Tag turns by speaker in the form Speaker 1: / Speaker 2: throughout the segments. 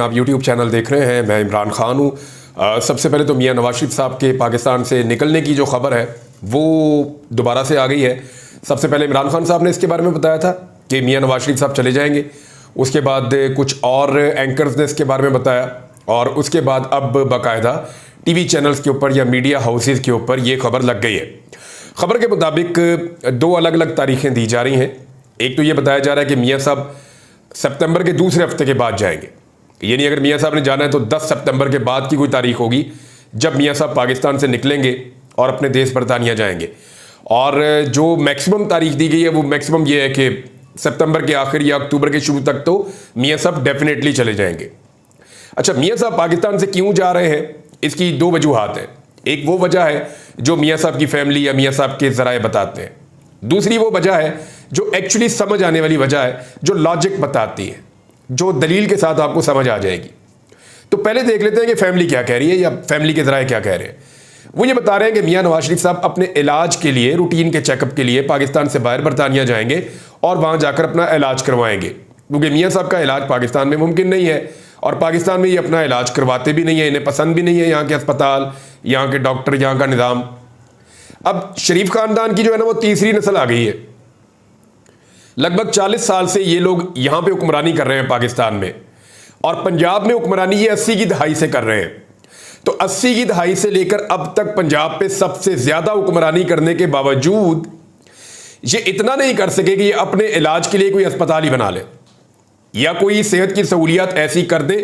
Speaker 1: आप YouTube channel देख रहे हैं। मैं इमरान खान हूँ। सबसे पहले तो मियां नवाज शरीफ साहब के पाकिस्तान से निकलने की जो खबर है वो दोबारा से आ गई है। सबसे पहले इमरान खान साहब ने इसके बारे में बताया था कि मियां नवाज शरीफ साहब चले जाएंगे। उसके बाद कुछ और एंकर्स ने इसके बारे में बताया और उसके बाद अब बाकायदा टीवी चैनल्स के ऊपर या मीडिया हाउसेज के ऊपर ये खबर लग गई है। खबर के मुताबिक दो अलग अलग तारीखें दी जा रही हैं। एक तो ये बताया जा रहा है कि मियां साहब सितंबर के दूसरे हफ्ते के बाद जाएंगे, यानी अगर मियां साहब ने जाना है तो 10 सितंबर के बाद की कोई तारीख होगी जब मियां साहब पाकिस्तान से निकलेंगे और अपने देश बरतानिया जाएंगे। और जो मैक्सिमम तारीख दी गई है वो मैक्सिमम ये है कि सितंबर के आखिर या अक्टूबर के शुरू तक तो मियां साहब डेफिनेटली चले जाएंगे। अच्छा, मियां साहब पाकिस्तान से क्यों जा रहे हैं, इसकी दो वजूहात हैं। एक वो वजह है जो मियां साहब की फैमिली या मियां साहब के जराए बताते हैं। दूसरी वो वजह है जो एक्चुअली समझ आने वाली वजह है, जो लॉजिक बताती है, जो दलील के साथ आपको समझ आ जाएगी। तो पहले देख लेते हैं कि फैमिली क्या कह रही है या फैमिली के जराए क्या कह रहे हैं। वो ये बता रहे हैं कि मियां नवाज शरीफ साहब अपने इलाज के लिए, रूटीन के चेकअप के लिए पाकिस्तान से बाहर बरतानिया जाएंगे और वहां जाकर अपना इलाज करवाएंगे, क्योंकि मियां साहब का इलाज पाकिस्तान में मुमकिन नहीं है और पाकिस्तान में ये अपना इलाज करवाते भी नहीं है, इन्हें पसंद भी नहीं है यहाँ के अस्पताल, यहाँ के डॉक्टर, यहाँ का निज़ाम। अब शरीफ खानदान की जो है ना वो तीसरी नस्ल आ गई है। लगभग 40 साल से ये लोग यहाँ पे हुक्मरानी कर रहे हैं पाकिस्तान में, और पंजाब में हुक्मरानी ये 80 की दहाई से कर रहे हैं। तो 80 की दहाई से लेकर अब तक पंजाब पे सबसे ज्यादा हुक्मरानी करने के बावजूद ये इतना नहीं कर सके कि ये अपने इलाज के लिए कोई अस्पताल ही बना ले या कोई सेहत की सहूलियत ऐसी कर दे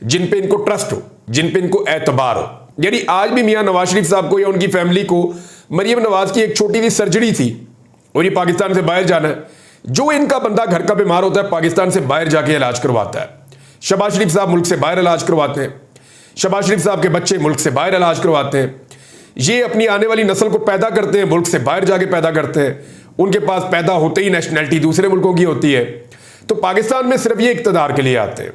Speaker 1: जिन पे इनको ट्रस्ट हो, जिन पे इनको एतबार हो। यानी आज भी मियां नवाज शरीफ साहब को या उनकी फैमिली को मरियम नवाज की एक छोटी सी सर्जरी थी और ये पाकिस्तान से बाहर जाना है। जो इनका बंदा घर का बीमार होता है पाकिस्तान से बाहर जाके इलाज करवाता है। शहबाज शरीफ साहब मुल्क से बाहर इलाज करवाते हैं, शहबाज शरीफ साहब के बच्चे मुल्क से बाहर इलाज करवाते हैं। ये अपनी आने वाली नस्ल को पैदा करते हैं, मुल्क से बाहर जाके पैदा करते हैं। उनके पास पैदा होते ही नेशनैलिटी दूसरे मुल्कों की होती है। तो पाकिस्तान में सिर्फ ये इक़्तिदार के लिए आते हैं।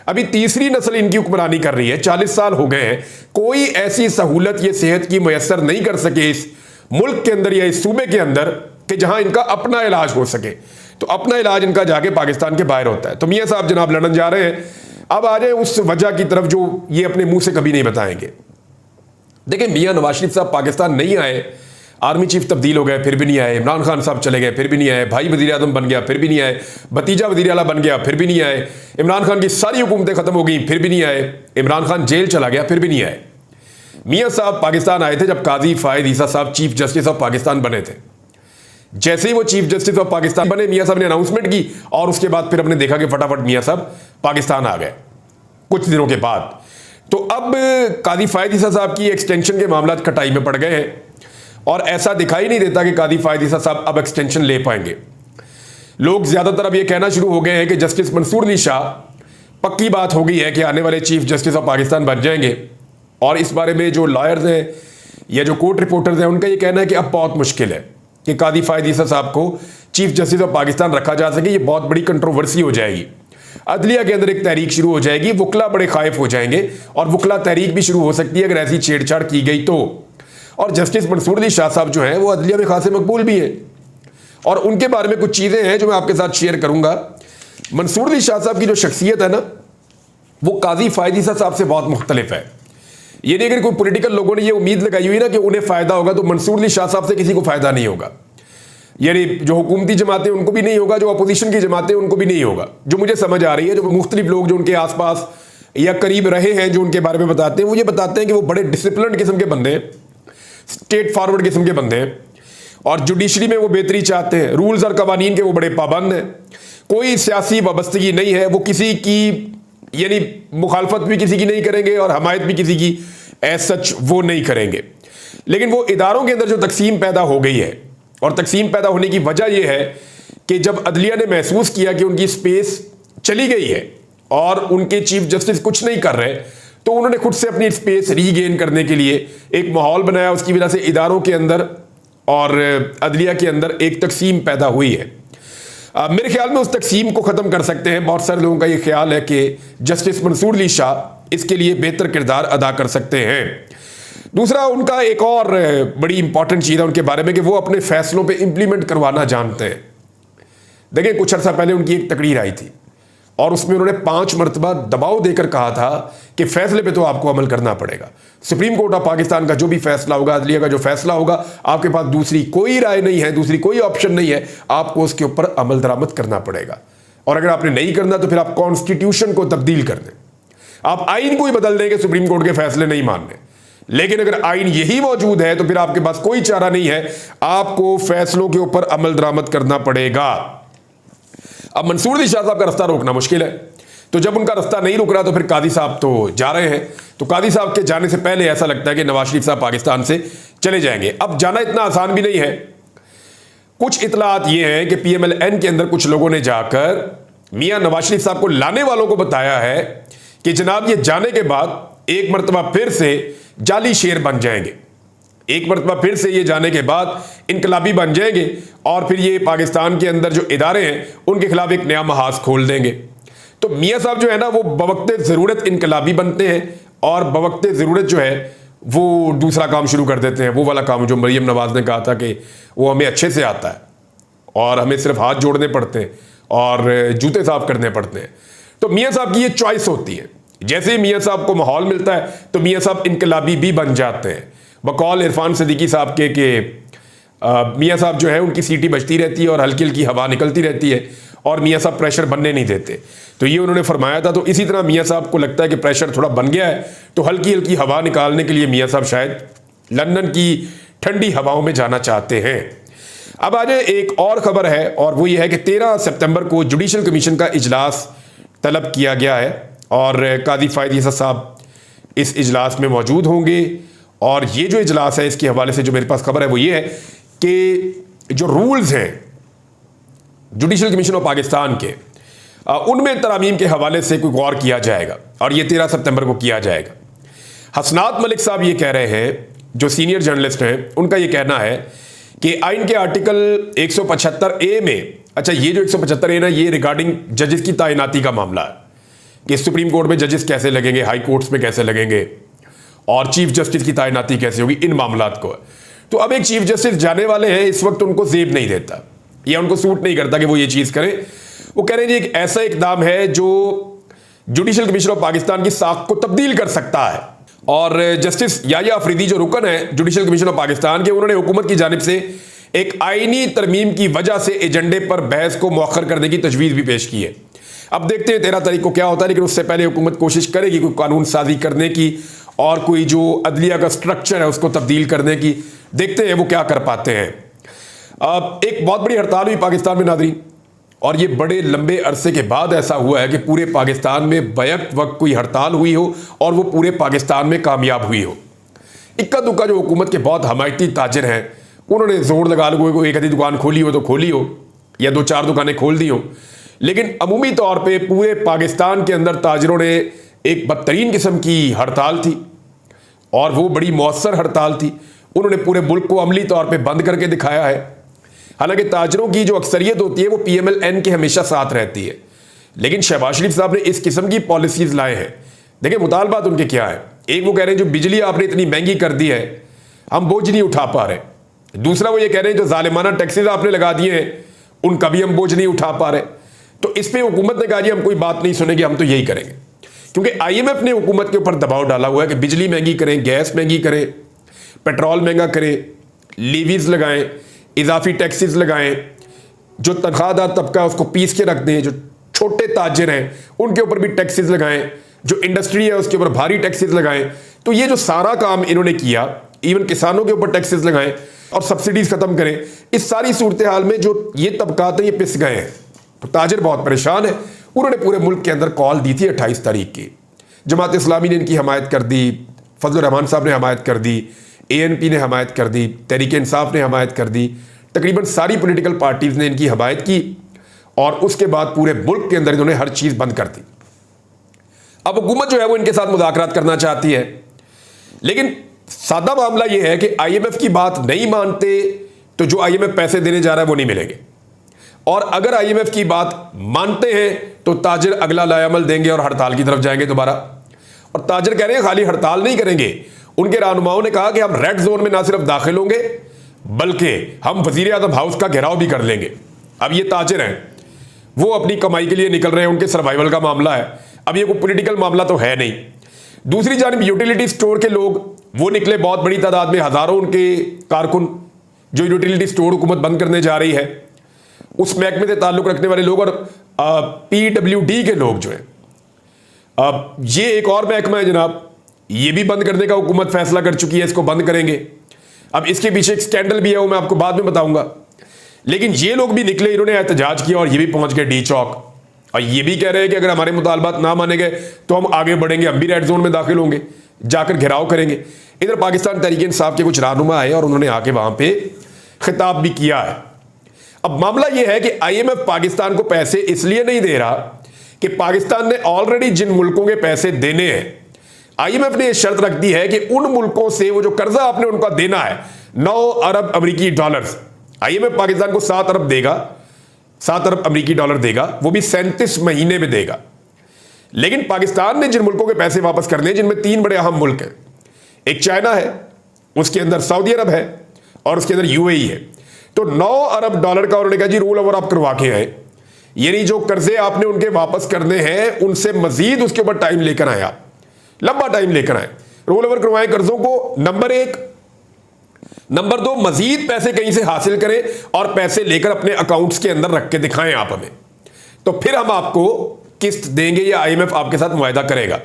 Speaker 1: अभी तीसरी नस्ल इनकी हुक्मरानी कर रही है, 40 साल हो गए हैं, कोई ऐसी सहूलत ये सेहत की मैसर नहीं कर सके इस मुल्क के अंदर या इस सूबे के अंदर कि जहां इनका अपना इलाज हो सके। तो अपना इलाज इनका जाके पाकिस्तान के बाहर होता है। तो मियां साहब जनाब लंदन जा रहे हैं। अब आ जाए उस वजह की तरफ जो ये अपने मुंह से कभी नहीं बताएंगे। देखिए, मियां नवाज शरीफ साहब पाकिस्तान नहीं आए, आर्मी चीफ तब्दील हो गए फिर भी नहीं आए, इमरान खान साहब चले गए फिर भी नहीं आए, भाई वजीर आजम बन गया फिर भी नहीं आए, भतीजा वजीर आला बन गया फिर भी नहीं आए, इमरान खान की सारी हुकूमतें खत्म हो गई फिर भी नहीं आए, इमरान खान जेल चला गया फिर भी नहीं आए। मियां साहब पाकिस्तान आए थे जब काजी फायद ईसा साहब चीफ जस्टिस ऑफ पाकिस्तान बने थे। जैसे ही वो चीफ जस्टिस ऑफ पाकिस्तान बने, मियां साहब ने अनाउंसमेंट की और उसके बाद फिर हमने देखा कि फटाफट मियां साहब पाकिस्तान आ गए कुछ दिनों के बाद। तो अब काजी फायद ईसा साहब की एक्सटेंशन के मामला खटाई में पड़ गए हैं और ऐसा दिखाई नहीं देता कि काजी फायद ईसा साहब अब एक्सटेंशन ले पाएंगे। लोग ज्यादातर अब ये कहना शुरू हो गए हैं कि जस्टिस मंसूर अली शाह पक्की बात हो गई है कि आने वाले चीफ जस्टिस ऑफ पाकिस्तान बन जाएंगे। और इस बारे में जो लॉयर्स हैं या जो कोर्ट रिपोर्टर्स हैं उनका ये कहना है कि अब बहुत मुश्किल है कि काजी फायद ईसा साहब को चीफ जस्टिस ऑफ पाकिस्तान रखा जा सके। ये बहुत बड़ी कंट्रोवर्सी हो जाएगी, अदलिया के अंदर एक तहरीक शुरू हो जाएगी, वकला बड़े खाइफ हो जाएंगे और वकला तहरीक भी शुरू हो सकती है अगर ऐसी छेड़छाड़ की गई तो। और जस्टिस मंसूर अली शाह साहब जो हैं वो अदलिया में खासे मकबूल भी हैं और उनके बारे में कुछ चीज़ें हैं जो मैं आपके साथ शेयर करूंगा। मंसूर अली शाह साहब की जो शख्सियत है ना वो काजी फायद ईसा साहब से बहुत मुख्तलिफ है। ये नहीं, अगर कोई पॉलिटिकल लोगों ने ये उम्मीद लगाई हुई ना कि उन्हें फ़ायदा होगा तो मंसूर अली शाह साहब से किसी को फ़ायदा नहीं होगा। यानी जो हुकूमती जमातें उनको भी नहीं होगा, जो अपोजिशन की जमातें उनको भी नहीं होगा। जो मुझे समझ आ रही है, जो मुख्तलिफ लोग जो उनके आसपास या करीब रहे हैं जो उनके बारे में बताते हैं, वो ये बताते हैं कि वो बड़े डिसिप्लिन किस्म के बंदे हैं, स्टेट फॉरवर्ड किस्म के बंदे हैं और जुडिशरी में वो बेहतरी चाहते हैं, रूल्स और कवानीन के वो बड़े पाबंद हैं, कोई सियासी वाबस्तगी नहीं है, वो किसी की यानी मुखालफत भी किसी की नहीं करेंगे और हमायत भी किसी की एज सच वो नहीं करेंगे। लेकिन वो इदारों के अंदर जो तकसीम पैदा हो गई है, और तकसीम पैदा होने की वजह यह है कि जब अदलिया ने महसूस किया कि उनकी स्पेस चली गई है और उनके चीफ जस्टिस कुछ नहीं कर रहे, तो उन्होंने खुद से अपनी स्पेस रीगेन करने के लिए एक माहौल बनाया। उसकी वजह से इदारों के अंदर और अदलिया के अंदर एक तकसीम पैदा हुई है। मेरे ख्याल में उस तकसीम को ख़त्म कर सकते हैं। बहुत सारे लोगों का ये ख्याल है कि जस्टिस मंसूर अली शाह इसके लिए बेहतर किरदार अदा कर सकते हैं। दूसरा, उनका एक और बड़ी इंपॉर्टेंट चीज़ है उनके बारे में कि वो अपने फैसलों पे इंप्लीमेंट करवाना जानते हैं। देखिए, कुछ अर्सा पहले उनकी एक तकरीर आई थी, और उसमें उन्होंने 5 मरतबा दबाव देकर कहा था कि फैसले पे तो आपको अमल करना पड़ेगा। सुप्रीम कोर्ट ऑफ पाकिस्तान का जो भी फैसला होगा, अदलिया का जो फैसला होगा, आपके पास दूसरी कोई राय नहीं है, दूसरी कोई ऑप्शन नहीं है, आपको उसके ऊपर अमल दरामद करना पड़ेगा। और अगर आपने नहीं करना तो फिर आप कॉन्स्टिट्यूशन को तब्दील कर दें, आप आइन को ही बदल देंगे सुप्रीम कोर्ट के फैसले नहीं मानने। लेकिन अगर आइन यही मौजूद है तो फिर आपके पास कोई चारा नहीं है, आपको फैसलों के ऊपर अमल दरामद करना पड़ेगा। अब मंसूर अली शाह साहब का रास्ता रोकना मुश्किल है, तो जब उनका रास्ता नहीं रुक रहा तो फिर कादी साहब तो जा रहे हैं। तो कादी साहब के जाने से पहले ऐसा लगता है कि नवाज शरीफ साहब पाकिस्तान से चले जाएंगे। अब जाना इतना आसान भी नहीं है। कुछ इतलात ये हैं कि PMLN के अंदर कुछ लोगों ने जाकर मियां नवाज शरीफ साहब को लाने वालों को बताया है कि जनाब ये जाने के बाद एक मरतबा फिर से जाली शेर बन जाएंगे, एक मरतबा फिर से ये जाने के बाद इनकलाबी बन जाएंगे और फिर ये पाकिस्तान के अंदर जो इदारे हैं उनके खिलाफ एक नया महाज खोल देंगे। तो मियां साहब जो है ना वो बवक्ते ज़रूरत इनकलाबी बनते हैं और बवक्ते ज़रूरत जो है वो दूसरा काम शुरू कर देते हैं, वो वाला काम जो मरियम नवाज ने कहा था कि वो हमें अच्छे से आता है और हमें सिर्फ हाथ जोड़ने पड़ते हैं और जूते साफ करने पड़ते हैं। तो मियां साहब की ये चॉइस होती है, जैसे ही मियां साहब को माहौल मिलता है तो मियां साहब इनकलाबी भी बन जाते हैं। बकौल इरफान सिद्दीकी साहब के मियां साहब जो है उनकी सीटी बजती रहती है और हल्की हल्की हवा निकलती रहती है और मियां साहब प्रेशर बनने नहीं देते। तो ये उन्होंने फरमाया था। तो इसी तरह मियां साहब को लगता है कि प्रेशर थोड़ा बन गया है तो हल्की हल्की हवा निकालने के लिए मियां साहब शायद लंदन की ठंडी हवाओं में जाना चाहते हैं। अब आज एक और खबर है और वो ये है कि 13 सितंबर को जुडिशल कमीशन का इजलास तलब किया गया है और कादी फायद ईसा साहब इस इजलास में मौजूद होंगे। और ये जो इजलास है इसके हवाले से जो मेरे पास खबर है वो ये है कि जो रूल्स हैं जुडिशल कमीशन ऑफ पाकिस्तान के उनमें तरामीम के हवाले से कोई गौर किया जाएगा और ये 13 सितंबर को किया जाएगा। हसनात मलिक साहब ये कह रहे हैं, जो सीनियर जर्नलिस्ट हैं, उनका ये कहना है कि आइन के आर्टिकल 175A में, अच्छा ये जो 175A ना ये रिगार्डिंग जजेस की तैनाती का मामला है कि सुप्रीम कोर्ट में जजेस कैसे लगेंगे, हाई कोर्ट्स में कैसे लगेंगे और चीफ जस्टिस की तैनाती कैसे होगी, इन मामलात को। तो अब एक चीफ जस्टिस जाने वाले हैं, इस वक्त उनको जेब नहीं देता या उनको सूट नहीं करता कि वो ये चीज़ करें। वो कह रहे हैं जी एक ऐसा इकदाम है जो जुडिशल कमीशन ऑफ पाकिस्तान की साख को तब्दील कर सकता है। और जस्टिस याया अफरीदी जो रुकन है जुडिशल कमीशन ऑफ पाकिस्तान के, उन्होंने हुकूमत की जानिब से एक आईनी तरमीम की वजह से एजेंडे पर बहस को मौखर करने की तजवीज़ भी पेश की है। अब देखते हैं 13 तारीख को क्या होता है, लेकिन उससे पहले हुकूमत कोशिश करेगी कोई कानून साजी करने की और कोई जो अदलिया का स्ट्रक्चर है उसको तब्दील करने की। देखते हैं वो क्या कर पाते हैं। अब एक बहुत बड़ी हड़ताल हुई पाकिस्तान में नाज़रीन, और ये बड़े लंबे अरसे के बाद ऐसा हुआ है कि पूरे पाकिस्तान में बैक वक्त कोई हड़ताल हुई हो और वो पूरे पाकिस्तान में कामयाब हुई हो। इक्का दुक्का जो हुकूमत के बहुत हमायती ताजिर हैं उन्होंने जोर लगा लो, एक आधी दुकान खोली हो तो खोली हो या 2-4 दुकानें खोल दी हो, लेकिन अमूमी तौर पे पूरे पाकिस्तान के अंदर ताजिरों ने एक बदतरीन किस्म की हड़ताल थी और वो बड़ी मौसर हड़ताल थी। उन्होंने पूरे मुल्क को अमली तौर पे बंद करके दिखाया है। हालांकि ताजिरों की जो अक्सरियत होती है वो PMLN के हमेशा साथ रहती है, लेकिन शहबाज शरीफ साहब ने इस किस्म की पॉलिसीज लाए हैं। देखिए मुतालबात उनके क्या है, एक वो कह रहे हैं जो बिजली आपने इतनी महंगी कर दी है हम बोझ नहीं उठा पा रहे, दूसरा वो ये कह रहे हैं जो जालिमाना टैक्सेस आपने लगा दिए हैं उनका भी हम बोझ नहीं उठा पा रहे। तो इस पर हुकूमत ने कहा जी हम कोई बात नहीं सुनेंगे, हम तो यही करेंगे, क्योंकि IMF ने हुकूमत के ऊपर दबाव डाला हुआ है कि बिजली महंगी करें, गैस महंगी करें, पेट्रोल महंगा करें, लीवीज लगाएं, इजाफी टैक्सेस लगाएं, जो तनख्वाहदार तबका है उसको पीस के रख दें, जो छोटे ताजिर हैं उनके ऊपर भी टैक्सेस लगाएं, जो इंडस्ट्री है उसके ऊपर भारी टैक्सेस लगाएं। तो ये जो सारा काम इन्होंने किया, इवन किसानों के ऊपर टैक्सेस लगाएं और सब्सिडीज खत्म करें, इस सारी सूरत हाल में जो ये तबकात हैं ये पिस गए हैं। तो ताजिर बहुत परेशान है। उन्होंने पूरे मुल्क के अंदर कॉल दी थी 28 तारीख की, जमात इस्लामी ने इनकी हमायत कर दी, फजल रहमान साहब ने हमायत कर दी, ANP ने हमायत कर दी, तहरीक इंसाफ ने हमायत कर दी, तकरीबन सारी पॉलिटिकल पार्टीज ने इनकी हमायत की और उसके बाद पूरे मुल्क के अंदर इन्होंने हर चीज़ बंद कर दी। अब हुकूमत जो है वो इनके साथ मुज़ाकरात करना चाहती है, लेकिन सादा मामला ये है कि IMF की बात नहीं मानते तो जो IMF पैसे देने जा रहा है वो नहीं मिलेंगे, और अगर IMF की बात मानते हैं तो ताजिर अगला लायामल देंगे और हड़ताल की तरफ जाएंगे दोबारा। और ताजिर कह रहे हैं खाली हड़ताल नहीं करेंगे, उनके रहनुमाओं ने कहा कि हम रेड जोन में ना सिर्फ दाखिल होंगे बल्कि हम वजीर आज़म हाउस का घेराव भी कर लेंगे। अब ये ताजिर हैं वो अपनी कमाई के लिए निकल रहे हैं, उनके सर्वाइवल का मामला है। अब ये कोई पॉलिटिकल मामला तो है नहीं। दूसरी जानिब यूटिलिटी स्टोर के लोग वो निकले, बहुत बड़ी तादाद में, हजारों उनके कारकुन जो यूटिलिटी स्टोर हुकूमत बंद करने जा रही है, उस महकमे से ताल्लुक रखने वाले लोग, और PWD के लोग जो है, अब ये एक और महकमा है जनाब, ये भी बंद करने का हुकूमत फैसला कर चुकी है, इसको बंद करेंगे। अब इसके पीछे एक स्कैंडल भी है, वो मैं आपको बाद में बताऊंगा। लेकिन ये लोग भी निकले, इन्होंने एहतजाज किया और ये भी पहुंच गए डी चौक, और ये भी कह रहे हैं कि अगर हमारे मुतालबात ना माने गए तो हम आगे बढ़ेंगे, हम भी रेड जोन में दाखिल होंगे, जाकर घेराव करेंगे। इधर पाकिस्तान तहरीक इंसाफ के कुछ रहनुमा आए और उन्होंने आके वहां पे खिताब भी किया है। अब मामला यह है कि IMF पाकिस्तान को पैसे इसलिए नहीं दे रहा कि पाकिस्तान ने ऑलरेडी जिन मुल्कों के पैसे देने हैं, IMF ने यह शर्त रख दी है कि उन मुल्कों से वो जो कर्जा आपने उनका देना है 9 अरब अमेरिकी डॉलर्स, IMF पाकिस्तान को 7 अरब देगा, 7 अरब अमेरिकी डॉलर देगा, वो भी 37 महीने में देगा। लेकिन पाकिस्तान ने जिन मुल्कों के पैसे वापस करने हैं, जिनमें 3 बड़े अहम मुल्क हैं, एक चाइना है, उसके अंदर सऊदी अरब है और उसके अंदर UAE है। तो 9 अरब डॉलर का उन्होंने कहा जी रोल ओवर आप करवा के आए, यानी जो कर्जे आपने उनके वापस करने हैं उनसे मजीद उसके ऊपर टाइम लेकर आए, आप लंबा टाइम लेकर आए, रोल ओवर करवाएं कर्जों को, नंबर 1। नंबर 2, मजीद पैसे कहीं से हासिल करें और पैसे लेकर अपने अकाउंट्स के अंदर रख के दिखाएं आप हमें, तो फिर हम आपको किस्त देंगे या IMF आपके साथ मुआहदा करेगा।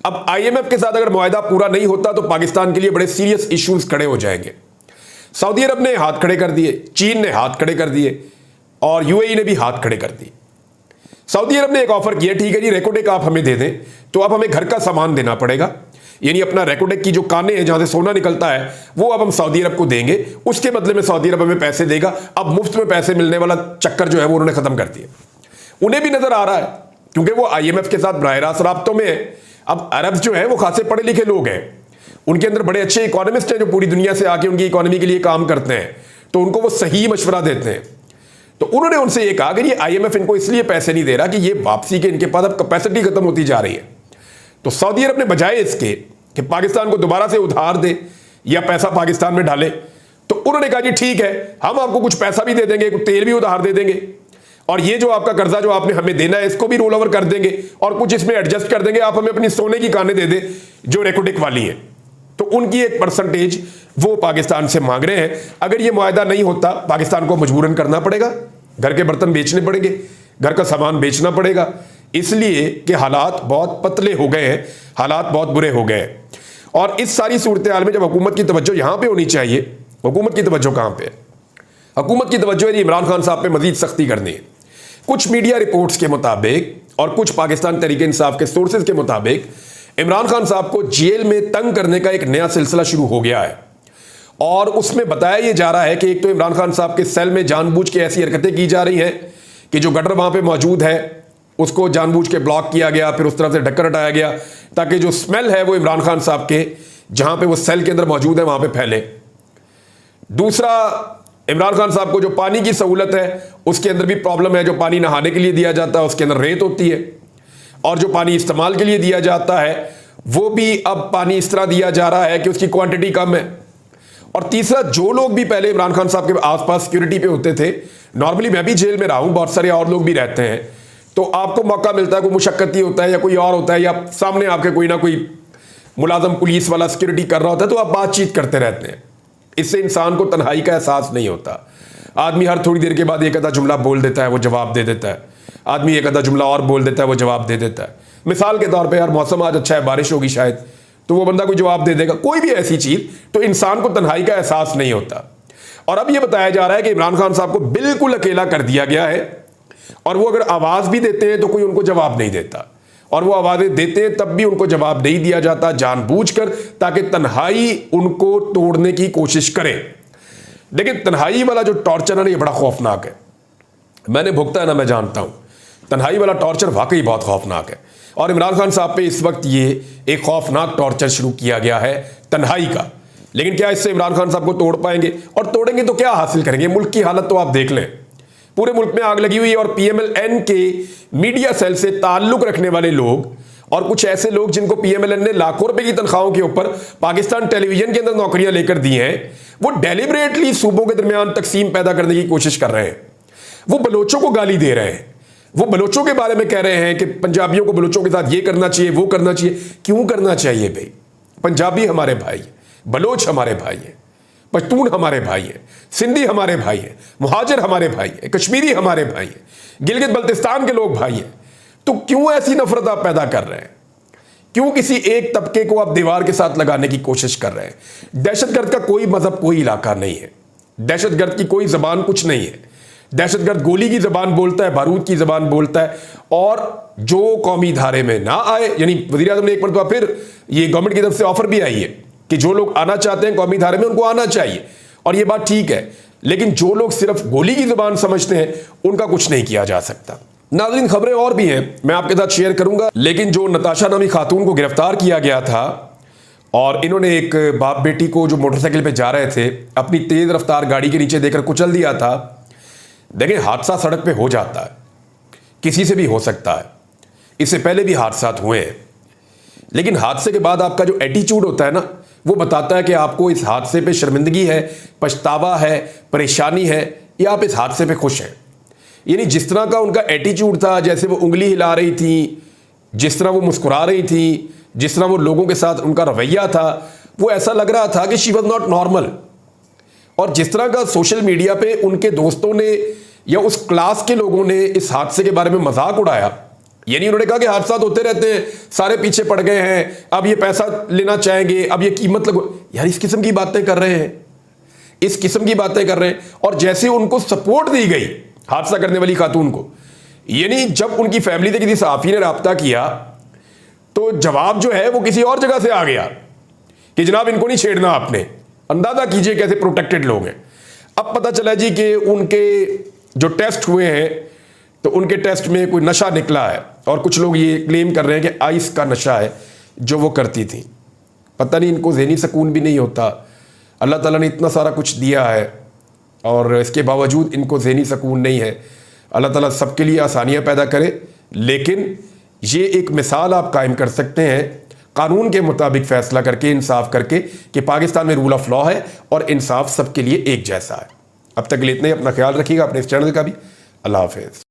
Speaker 1: अब IMF के साथ अगर मुआहदा पूरा नहीं होता तो पाकिस्तान के लिए बड़े सीरियस इश्यूज खड़े हो जाएंगे। सऊदी अरब ने हाथ खड़े कर दिए, चीन ने हाथ खड़े कर दिए और UAE ने भी हाथ खड़े कर दिए। सऊदी अरब ने एक ऑफर किया, ठीक है जी रेकोडेक आप हमें दे दें तो अब हमें घर का सामान देना पड़ेगा, यानी अपना रेकोडेक की जो काने हैं जहां से सोना निकलता है वो अब हम सऊदी अरब को देंगे, उसके बदले में सऊदी अरब हमें पैसे देगा। अब मुफ्त में पैसे मिलने वाला चक्कर जो है वो उन्होंने खत्म कर दिया। उन्हें भी नजर आ रहा है क्योंकि वो IMF के साथ बराह रास्त राब्तों में है। अब अरब जो है वो खासे पढ़े लिखे लोग हैं, उनके अंदर बड़े अच्छे इकोनॉमिस्ट हैं जो पूरी दुनिया से आके उनकी इकोनॉमी के लिए काम करते हैं, तो उनको वो सही मशवरा देते हैं। तो उन्होंने उनसे ये कहा कि ये IMF इनको इसलिए पैसे नहीं दे रहा कि ये वापसी के इनके पास अब कैपेसिटी खत्म होती जा रही है। तो सऊदी अरब ने बजाय इसके कि पाकिस्तान को दोबारा से उधार दे या पैसा पाकिस्तान में डाले, तो उन्होंने कहा जी ठीक है हम आपको कुछ पैसा भी दे देंगे, कुछ तेल भी उधार दे देंगे, और ये जो आपका कर्जा जो आपने हमें देना है इसको भी रोल ओवर कर देंगे और कुछ इसमें एडजस्ट कर देंगे, आप हमें अपनी सोने की कानें दे दें जो रेकोडेक वाली है। तो उनकी एक परसेंटेज वो पाकिस्तान से मांग रहे हैं। अगर ये मुआहदा नहीं होता पाकिस्तान को मजबूरन करना पड़ेगा, घर के बर्तन बेचने पड़ेंगे, घर का सामान बेचना पड़ेगा, इसलिए कि हालात बहुत पतले हो गए हैं, हालात बहुत बुरे हो गए हैं। और इस सारी सूरत हाल में जब हुकूमत की तवज्जो यहां पे होनी चाहिए, हुकूमत की तवज्जो कहां पे है? हुकूमत की तवज्जो है इमरान खान साहब पे मजीद सख्ती करनी है। कुछ मीडिया रिपोर्ट्स के मुताबिक और कुछ पाकिस्तान तहरीक इंसाफ के सोर्सेज के मुताबिक इमरान खान साहब को जेल में तंग करने का एक नया सिलसिला शुरू हो गया है, और उसमें बताया यह जा रहा है कि एक तो इमरान खान साहब के सेल में जानबूझ के ऐसी हरकतें की जा रही हैं कि जो गटर वहां पे मौजूद है उसको जानबूझ के ब्लॉक किया गया, फिर उस तरफ से ढक्कन हटाया गया ताकि जो स्मेल है वो इमरान खान साहब के जहां पे वो सेल के अंदर मौजूद है वहां पे फैले। दूसरा, इमरान खान साहब को जो पानी की सहूलत है उसके अंदर भी प्रॉब्लम है, जो पानी नहाने के लिए दिया जाता है उसके अंदर रेत होती है, और जो पानी इस्तेमाल के लिए दिया जाता है वो भी अब पानी इस तरह दिया जा रहा है कि उसकी क्वांटिटी कम है। और तीसरा, जो लोग भी पहले इमरान खान साहब के आसपास सिक्योरिटी पे होते थे, नॉर्मली मैं भी जेल में रहा हूं, बहुत सारे और लोग भी रहते हैं, तो आपको मौका मिलता है, कोई मुशक्कती होता है या कोई और होता है या सामने आपके कोई ना कोई मुलाजम पुलिस वाला सिक्योरिटी कर रहा होता है, तो आप बातचीत करते रहते हैं। इससे इंसान को तन्हाई का एहसास नहीं होता। आदमी हर थोड़ी देर के बाद एक आधा जुमला बोल देता है, वो जवाब दे देता है, आदमी एक आधा जुमला और बोल देता है, वो जवाब दे देता है। मिसाल के तौर पे यार मौसम आज अच्छा है, बारिश होगी शायद, तो वो बंदा कोई जवाब दे देगा, कोई भी ऐसी चीज, तो इंसान को तन्हाई का एहसास नहीं होता। और अब ये बताया जा रहा है कि इमरान खान साहब को बिल्कुल अकेला कर दिया गया है, और वो अगर आवाज भी देते हैं तो कोई उनको जवाब नहीं देता, और वो आवाजें देते हैं तब भी उनको जवाब नहीं दिया जाता जानबूझकर, ताकि तन्हाई उनको तोड़ने की कोशिश करें। लेकिन तन्हाई वाला जो टॉर्चर है ना, ये बड़ा खौफनाक है। मैंने भुगता है ना, मैं जानता हूं, तन्हाई वाला टॉर्चर वाकई बहुत खौफनाक है। और इमरान खान साहब पे इस वक्त ये एक खौफनाक टॉर्चर शुरू किया गया है तन्हाई का। लेकिन क्या इससे इमरान खान साहब को तोड़ पाएंगे? और तोड़ेंगे तो क्या हासिल करेंगे? मुल्क की हालत तो आप देख लें, पूरे मुल्क में आग लगी हुई है। और PMLN के मीडिया सेल से ताल्लुक रखने वाले लोग और कुछ ऐसे लोग जिनको PMLN ने लाखों रुपए की तनख्वाहों के ऊपर पाकिस्तान टेलीविजन के अंदर नौकरियां लेकर दी हैं, वो डेलिबरेटली सूबों के दरमियान तकसीम पैदा करने की कोशिश कर रहे हैं। वो बलोचों को गाली दे रहे हैं, वो बलोचों के बारे में कह रहे हैं कि पंजाबियों को बलोचों के साथ ये करना चाहिए, वो करना चाहिए। क्यों करना चाहिए भाई? पंजाबी हमारे भाई हैं, बलोच हमारे भाई हैं, पश्तून हमारे भाई हैं, सिंधी हमारे भाई हैं, मुहाजिर हमारे भाई हैं, कश्मीरी हमारे भाई हैं, गिलगित बल्तिस्तान के लोग भाई हैं। तो क्यों ऐसी नफरत आप पैदा कर रहे हैं? क्यों किसी एक तबके को आप दीवार के साथ लगाने की कोशिश कर रहे हैं? दहशतगर्द का कोई मजहब, कोई इलाका नहीं है। दहशतगर्द की कोई जबान कुछ नहीं है। दहशतगर्द गोली की जबान बोलता है, बारूद की जबान बोलता है। और जो कौमी धारे में ना आए, यानी वज़ीर आज़म ने एक मरतबा फिर ये गवर्नमेंट की तरफ से ऑफर भी आई है कि जो लोग आना चाहते हैं कौमी धारे में, उनको आना चाहिए, और ये बात ठीक है। लेकिन जो लोग सिर्फ गोली की जबान समझते हैं, उनका कुछ नहीं किया जा सकता। नाज़रीन, खबरें और भी हैं, मैं आपके साथ शेयर करूंगा। लेकिन जो नताशा नामी खातून को गिरफ्तार किया गया था और इन्होंने एक बाप बेटी को जो मोटरसाइकिल पे जा रहे थे अपनी तेज रफ्तार गाड़ी के नीचे देकर कुचल दिया था। देखिए, हादसा सड़क पे हो जाता है, किसी से भी हो सकता है, इससे पहले भी हादसा हुए हैं। लेकिन हादसे के बाद आपका जो एटीट्यूड होता है ना, वो बताता है कि आपको इस हादसे पे शर्मिंदगी है, पछतावा है, परेशानी है, या आप इस हादसे पे खुश हैं। यानी जिस तरह का उनका एटीट्यूड था, जैसे वो उंगली हिला रही थी, जिस तरह वो मुस्कुरा रही थी, जिस तरह वो लोगों के साथ उनका रवैया था, वो ऐसा लग रहा था कि शी वॉज नॉट नॉर्मल। और जिस तरह का सोशल मीडिया पे उनके दोस्तों ने या उस क्लास के लोगों ने इस हादसे के बारे में मजाक उड़ाया, यानी उन्होंने कहा कि हादसा होते रहते हैं, सारे पीछे पड़ गए हैं, अब ये पैसा लेना चाहेंगे, अब ये कीमत लगो, यार इस किस्म की बातें कर रहे हैं, इस किस्म की बातें कर रहे हैं। और जैसे उनको सपोर्ट दी गई हादसा करने वाली खातून को, यानी जब उनकी फैमिली से किसी सहाफी ने रब्ता किया तो जवाब जो है वो किसी और जगह से आ गया कि जनाब इनको नहीं छेड़ना आपने। अंदाजा कीजिए कैसे प्रोटेक्टेड लोग हैं। अब पता चला जी कि उनके जो टेस्ट हुए हैं तो उनके टेस्ट में कोई नशा निकला है, और कुछ लोग ये क्लेम कर रहे हैं कि आइस का नशा है जो वो करती थी। पता नहीं इनको ज़हनी सुकून भी नहीं होता। अल्लाह ताला ने इतना सारा कुछ दिया है और इसके बावजूद इनको ज़हनी सुकून नहीं है। अल्लाह ताला सबके लिए आसानियाँ पैदा करे। लेकिन ये एक मिसाल आप कायम कर सकते हैं कानून के मुताबिक फ़ैसला करके, इंसाफ करके, कि पाकिस्तान में रूल ऑफ लॉ है और इंसाफ सबके लिए एक जैसा है। अब तक के लिए इतना ही। अपना ख्याल रखिएगा, अपने इस चैनल का भी। अल्लाह हाफ़िज़।